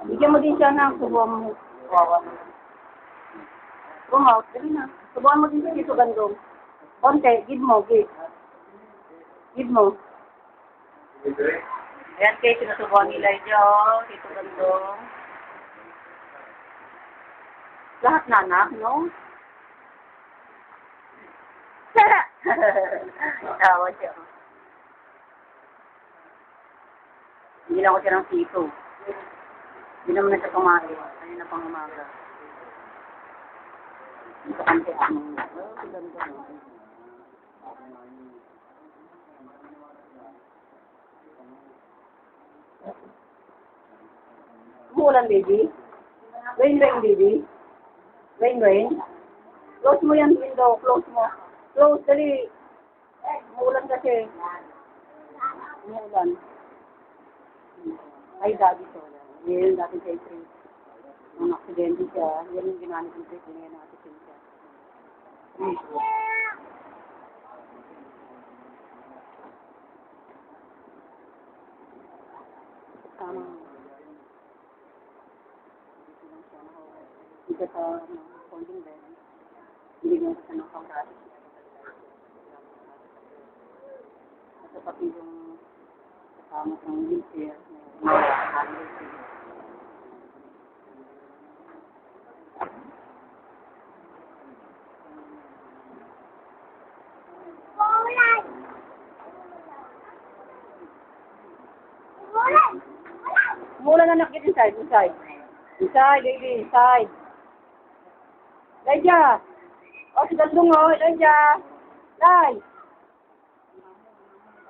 Bigyan mo din siya ng subuhan mo. Kawawa mo. Bumaw, dali na. Subuhan mo din siya dito gandong. Konti, give mo, give. Give mo. Ayan kayo, sinusubuhan nila dyan. Dito gandong. Lahat na anak, no? Tawa siya. Hindi lang ako siya ng sito. Hindi naman na siya kumain. Ayun na pang umaga. Ito kante ako. Umuulan, baby? Rain, baby? Rain? Close mo yan window. Close mo. Close, dali. Umuulan kasi. Umuulan. Ay, daddy to. Yan, dati sa April. Nung aksidente siya, yan yung ginamit ng April. Yan yung aksidente siya. Tama. Dito sa folding bed. Binigyan ko siya ng pang-gratis. At pati yung kasama ng wheelchair. Mula na nakit inside. Inside, baby, inside. Lydia! O, si Gandong o, Lydia! Lay!